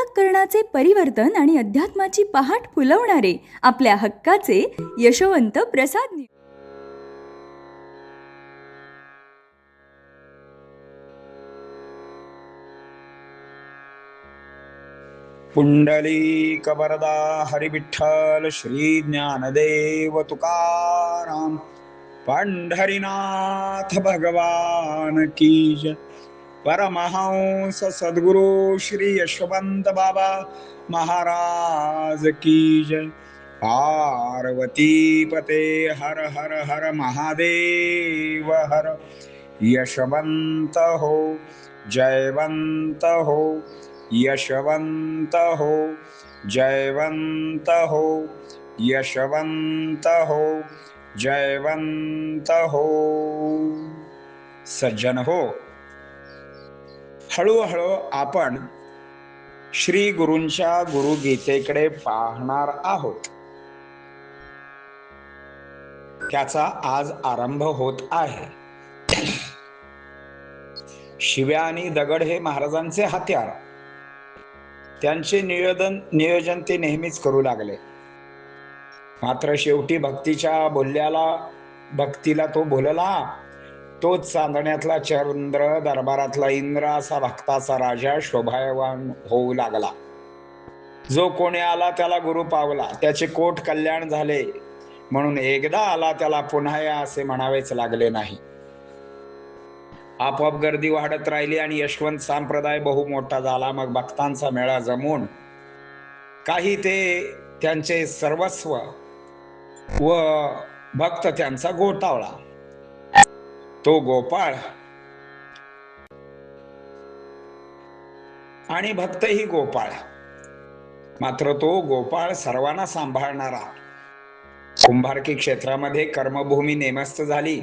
अंतःकरणाचे परिवर्तन आणि अध्यात्माची पहाट फुलवणारे आपल्या हक्काचे यशवंत प्रसाद पुंडलिक वरदा हरिविठ्ठल श्री ज्ञानदेव तुकाराम पंढरीनाथ भगवान की जय। परमहंस सद्गुरु श्री यशवंत बाबा महाराज की जय। पार्वती पते हर हर हर महादेव हर। यशवंत हो जयवंत हो, यशवंत हो जयवंत हो, यशवंत हो जयवंत हो। सज्जन हो, हळूहळू आपण श्री गुरूंच्या गुरुगीतेकडे पाहणार आहोत। त्याचा आज आरंभ होत आहे। शिव्या आणि दगड हे महाराजांचे हत्यार, त्यांचे नियोजन ते नेहमीच करू लागले। मात्र शेवटी भक्तीला तो बोलला, तोच चांदण्यातला चंद्र, दरबारातला इंद्र असा भक्ताचा राजा शोभायवान होऊ लागला। जो कोणी आला त्याला गुरु पावला, त्याचे कोट कल्याण झाले म्हणून एकदा आला त्याला पुन्हा या असे म्हणावेच लागले नाही। आपोआप गर्दी वाढत राहिली आणि यशवंत संप्रदाय बहु मोठा झाला। मग भक्तांचा मेळा जमून काही ते त्यांचे सर्वस्व व भक्त त्यांचा गोटावळा। तो गोपाळ आणि भक्तही गोपाळ, मात्र तो गोपाळ सर्वांना सांभाळणारा। कुंभारकी क्षेत्रामध्ये कर्मभूमी नेमस्त झाली।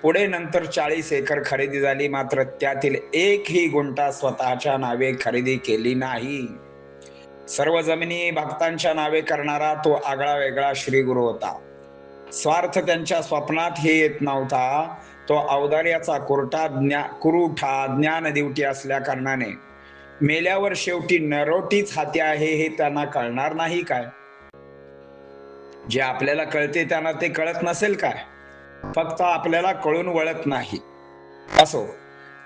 पुढे नंतर 40 एकर खरेदी झाली, मात्र त्यातील एकही गुंठा स्वतःच्या नावे खरेदी केली नाही। सर्व जमिनी भक्तांच्या नावे करणारा तो आगळा वेगळा श्री गुरु होता। स्वार्थ त्यांच्या स्वप्नातही येत नव्हता। तो औदार्याचा कुरुठा ज्ञान दिवटी असल्या कारणाने मेल्यावर शेवटी नरोटीच हाती आहे हे त्यांना कळणार नाही काय? जे आपल्याला कळते त्यांना ते कळत नसेल काय? फक्त आपल्याला कळून वळत नाही। असो,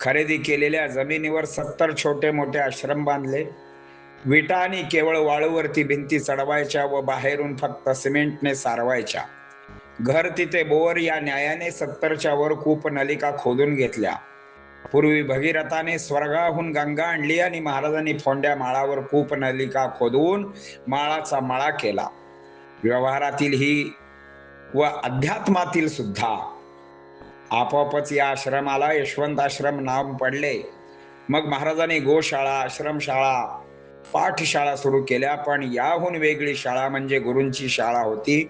खरेदी केलेल्या जमिनीवर 70 छोटे मोठे आश्रम बांधले। विटा आणि केवळ वाळूवरती भिंती चढवायच्या व बाहेरून फक्त सिमेंटने सारवायच्या। घर तिथे बोर या न्यायाने 70च्या वर कूप नलिका खोदून घेतल्या। पूर्वी भगीरथाने स्वर्गाहून गंगा आणली आणि महाराजांनी फोंड्या माळावर कूप नलिका खोदून माळाचा मळा केला। व्यवहारातील ही व अध्यात्मातील सुद्धा आपोआपच या आश्रमाला यशवंत आश्रम नाव पडले। मग महाराजांनी गोशाळा, आश्रमशाळा, पाठशाळा सुरू केल्या। पण याहून वेगळी शाळा म्हणजे गुरूंची शाळा होती।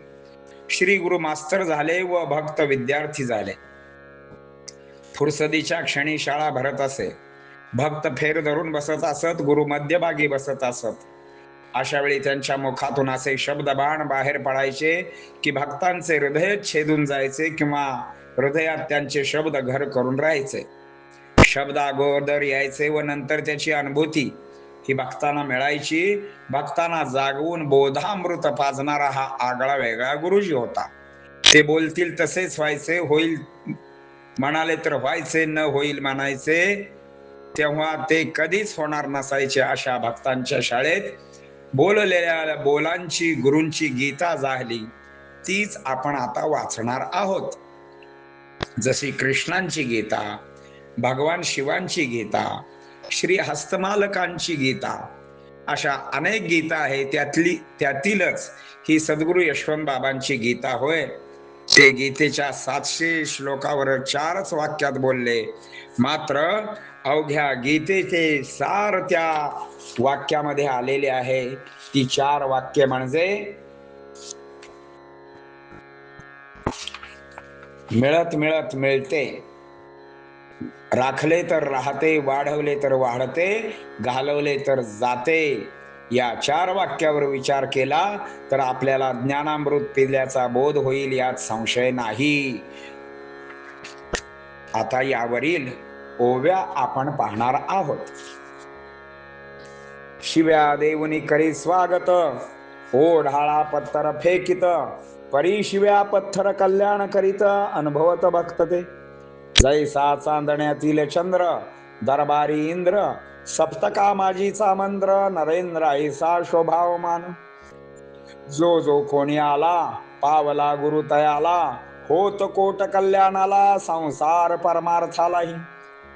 श्री गुरु मास्तर झाले व भक्त विद्यार्थी झाले। फुरसदीच्या क्षणी शाळा भरत असे। भक्त फेर धरून बसत असत, गुरु मध्यभागी बसत असत। अशा वेळी त्यांच्या मुखातून असे शब्दबाण बाहेर पडायचे की भक्तांचे हृदय छेदून जायचे किंवा हृदयात त्यांचे शब्द घर करून राहायचे। शब्द अगोदर यायचे व नंतर त्याची अनुभूती ही भक्तांना मिळायची। भक्तांना जागवून बोधामृत पाजणारा हा आगळा वेगळा गुरुजी होता। ते बोलतील तसेच व्हायचे, होईल म्हणाले तर व्हायचे, न होईल म्हणायचे तेव्हा ते कधीच होणार नसायचे। अशा भक्तांच्या शाळेत बोललेल्या बोलांची गुरूंची गीता झाली, तीच आपण आता वाचणार आहोत। जशी कृष्णांची गीता, भगवान शिवांची गीता, श्री हस्तमालकांची गीता, अशा अनेक गीता आहे। त्यातीलच ही सद्गुरु यशवंत बाबांची गीता होय। ते गीतेच्या 700 श्लोकावर 4च वाक्यात बोलले, मात्र अवघ्या गीतेचे सार त्या वाक्यामध्ये आलेले आहे। ती 4 वाक्य म्हणजे मिळत मिळत मिळते, राखले तर राहते, वाढवले तर वाढते, घालवले तर जाते। या 4 वाक्यावर विचार केला तर आपल्याला ज्ञानामृत पिल्याचा बोध होईल यात संशय नाही। आता यावरील ओव्या आपण पाहणार आहोत। शिव्या देऊनी करी स्वागत, ओढाळा पत्थर फेकित, परी शिव्या पत्थर कल्याण करीत, अनुभवत भक्त ते. जैसा चांदण्यातील चंद्र, दरबारी इंद्र, सप्तकामाजीचा मंद्र, नरेंद्र ऐसा शोभावमान. जो जो कोणी आला, पावला गुरु तयाला, होत कोट कल्याणाला, संसार परमार्थालाही.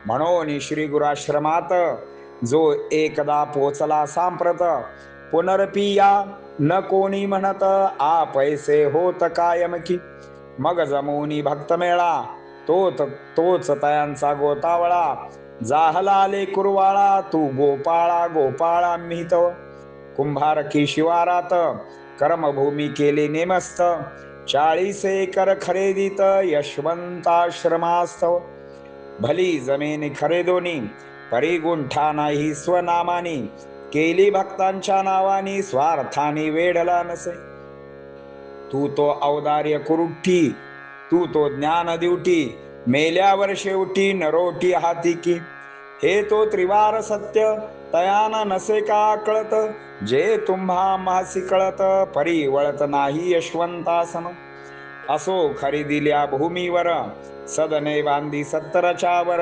म्हणून श्री गुराश्रमात जो एकदा पोचला सांप्रत, पुनरपिया न कोणी म्हणत, आ पैसे होत कायमकी. मग जमोनी भक्त मेळा, तोच तयांचा गोतावळा, जाहला आले कुरवाळा, तू गोपाळा गोपाळा मिहितव. कुंभारकी शिवारात कर्मभूमी केली नेमस्त, 40 एकर खरेदीत यशवंताश्रमास्तव. भली जमीन खरेदोनी, परी गुंठा नाही स्वनामानी, केली भक्तांच्या नावानी, स्वार्थानी वेडला नसे. तू तो औदार्य कुरुठी, तू तो ज्ञान दिवटी, मेल्यावर शेवटी नरोटी हाती की. हे तो त्रिवार सत्य, तयाना नसे का कळत, जे तुम्हा मासी कळत, परी वळत नाही यशवंतासन. असो खरेदिल्या भूमीवर, सदने बांधी 70च्या वर,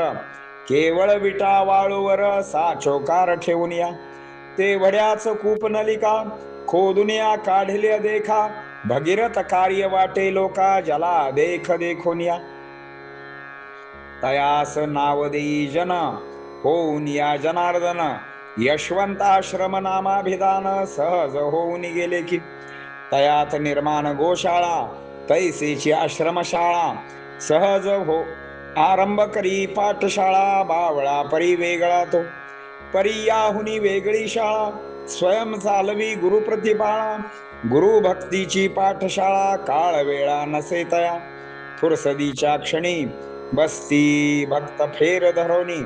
केवळ विटा वाळूवर साचोकार ठेवून या. ते वड्याच कूप नलिका, खोदून या काढल्या देखा, भगीरथ कार्य वाटे लोका, जला देख देखून या. तयास नाव देई जन, होऊन या जनार्दन, यशवंताश्रम नामाभिधान, सहज होऊन गेले की. तयात निर्माण गोशाळा, तैसेची आश्रमशाळा, सहज हो आरंभ करी पाठशाळा, बावळा परी वेगळा तो. परी याहुनी वेगळी शाळा, स्वयं चालवी गुरु प्रतिपाळा, गुरु भक्तीची पाठशाळा, काळ वेळा नसे तया. फुरसदीच्या क्षणी बसती भक्त फेर धरोनी,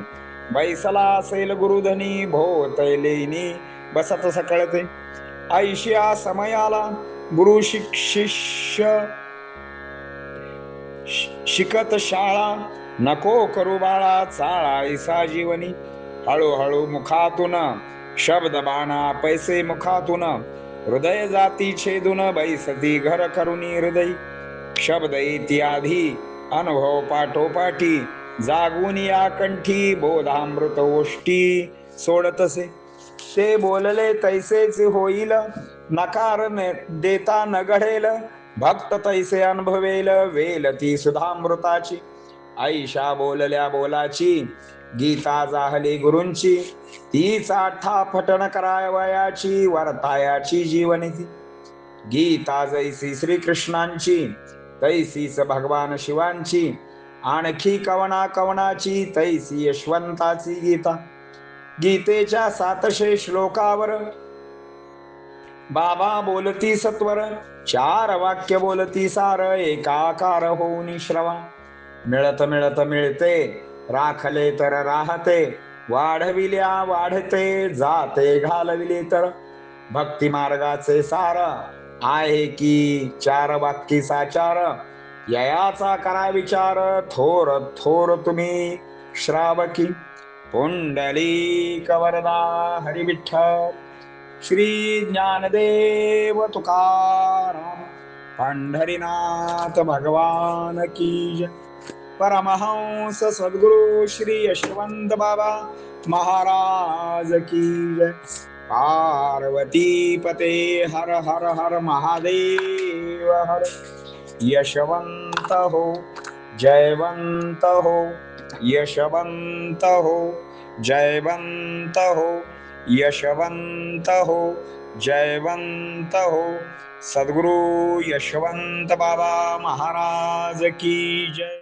बैसला असेल गुरुधनी, भोवतैलेनी बसत सकळते. ऐशिया समयाला गुरु शिष्य शिकत शाळा, नको करू बाळा चाळा ऐसा जीवनी. हळूहळू मुखातून शब्द बाणा, पैसे मुखातून, हृदय जाती छेदून, बैसती घर करुनी हृदय. शब्द येती आधी, अनुभव पाठोपाठी, जागून या कंठी, बोधामृत ओष्टी सोडतसे. ते बोलले तैसेच होईल, नकार देता न घडेल, भक्त तैसे अनुभवेल, वेल ती सुधामृताची. ऐशा बोलल्या बोलाची, गीता जाहली गुरूंची, तीच आठा पठण करावयाची, वर्तायाची जीवनीती. गीता जैसी श्रीकृष्णांची, तैसीच भगवान शिवांची, आणखी कवना कवनाची, तैसी यशवंताची गीता. गीतेच्या 700 श्लोकावर बाबा बोलती सत्वर, 4 वाक्य बोलती सार, एकाकार होऊन श्रवा. मिळत मिळत मिळते, राखले तर राहते, वाढविल्या वाढते, जाते घालविले तर. भक्ती मार्गाचे सार आहे की 4 वाक्य साचार, ययाचा करा विचार, थोर थोर तुम्ही श्रावकी. पुंडलिक वरदा हरी विठ्ठल, श्री ज्ञानदेव तुकाराम, पंढरीनाथ भगवान की जय. परमहंस सद्गुरु श्री यशवंत बाबा महाराज की जय. पार्वती पते हर हर हर महादेव हर. यशवंत हो, जयवंत हो, यशवंत हो, जयवंत हो, यशवंत हो, जयवंत हो. सद्गुरु यशवंत बाबा महाराज की जय.